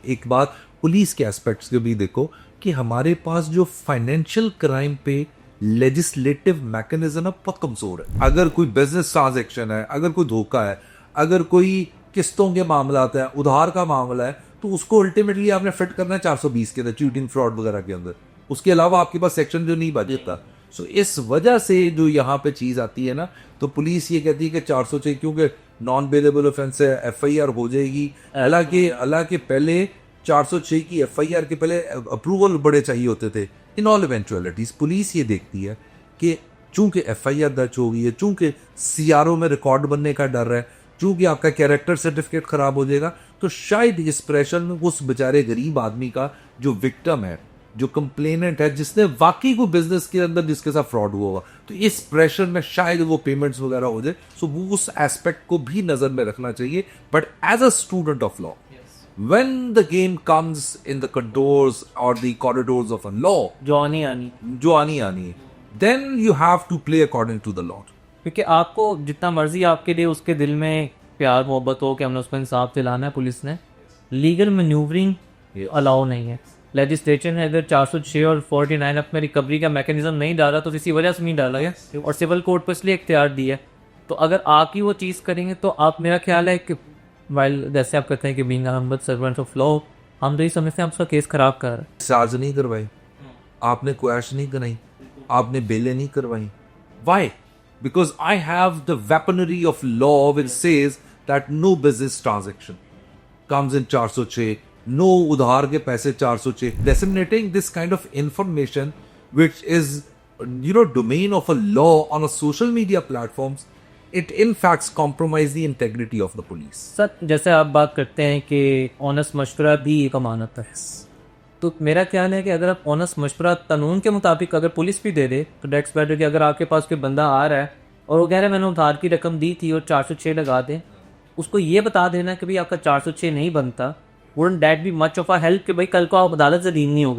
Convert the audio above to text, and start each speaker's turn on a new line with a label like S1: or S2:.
S1: एक बात पुलिस के एस्पेक्ट्स के भी देखो कि हमारे पास जो फाइनेंशियल क्राइम पे लेजिस्लेटिव मैकेनिज्म है बहुत कमजोर है। अगर कोई बिजनेस ट्रांजैक्शन है, अगर कोई धोखा है, अगर कोई किस्तों के मामला है, उधार का मामला है, तो उसको अल्टीमेटली आपने फिट करना है 420 के अंदर, चीटिंग फ्रॉड वगैरह के अंदर। उसके अलावा आपके पास सेक्शन जो नहीं बचता। सो इस वजह से जो यहाँ पे चीज आती है ना, तो पुलिस ये कहती है कि 406 क्योंकि नॉन बेलेबल ऑफेंस है, एफआईआर हो जाएगी। हालांकि पहले 406 की एफआईआर के पहले अप्रूवल बड़े चाहिए होते थे। इन ऑल इवेंचुअलिटीज पुलिस ये देखती है कि चूंकि एफआईआर दर्ज हो गई है, चूंकि सीआरओ में रिकॉर्ड बनने का डर है, चूंकि आपका कैरेक्टर सर्टिफिकेट खराब हो जाएगा, तो शायद इस प्रेशर में उस बेचारे गरीब आदमी का जो विक्टिम है, जो कंप्लेनेंट है, जिसने वाकई को बिजनेस के अंदर जिसके साथ फ्रॉड हुआ होगा, तो इस प्रेशर में शायद वो पेमेंट्स वगैरह हो जाए। सो वो उस एस्पेक्ट को भी नजर में रखना चाहिए। But as a student of law, when the game comes in the contours or the corridors of a law,
S2: जो आनी
S1: आनी, then you have to play according to the law.
S2: क्योंकि आपको जितना मर्जी आपके लिए उसके दिल में प्यार मोहब्बत हो कि हमने उसको इंसाफ दिलाना है, पुलिस ने लीगल मैन्यूवरिंग अलाउ नहीं है। लेजिस्लेशन है, अगर 406 और 49 में रिकवरी का मैकेनिज्म नहीं डाला तो इसी वजह से नहीं डाला गया और सिविल कोर्ट पर इसलिए इख्तियार दिया। तो अगर आप ही वो चीज़ करेंगे तो आप, मेरा ख्याल है कि वाइल जैसे आप कहते हैं कि being a servant of law, हम तो ये समझते हैं आप उसका केस खराब कर रहे हैं।
S1: चार्ज नहीं करवाई, आपने क्वैश नहीं कराई, आपने बेलें नहीं करवाई। Why? Because I have the weaponry of law which says that no business transaction comes in 406, no उधार के पैसे 406. Disseminating this kind of information which is domain of a law on a social media platforms, it in fact compromise the integrity of the police.
S2: Sir जैसे आप बात करते हैं कि honest मशवरा भी एक अमानत है, तो मेरा ख्याल है कि अगर आप ऑनेस्ट मशवरा कानून के मुताबिक अगर पुलिस भी दे दे तो डेट्स बेटर कि अगर आपके पास कोई बंदा आ रहा है और वो कह रहा है मैंने उधार की रकम दी थी और 406 लगा दें, उसको ये बता देना कि भाई आपका 406 नहीं बनता, wouldn't that be much of a help कि भाई कल को आप अदालत से डील नहीं होगे।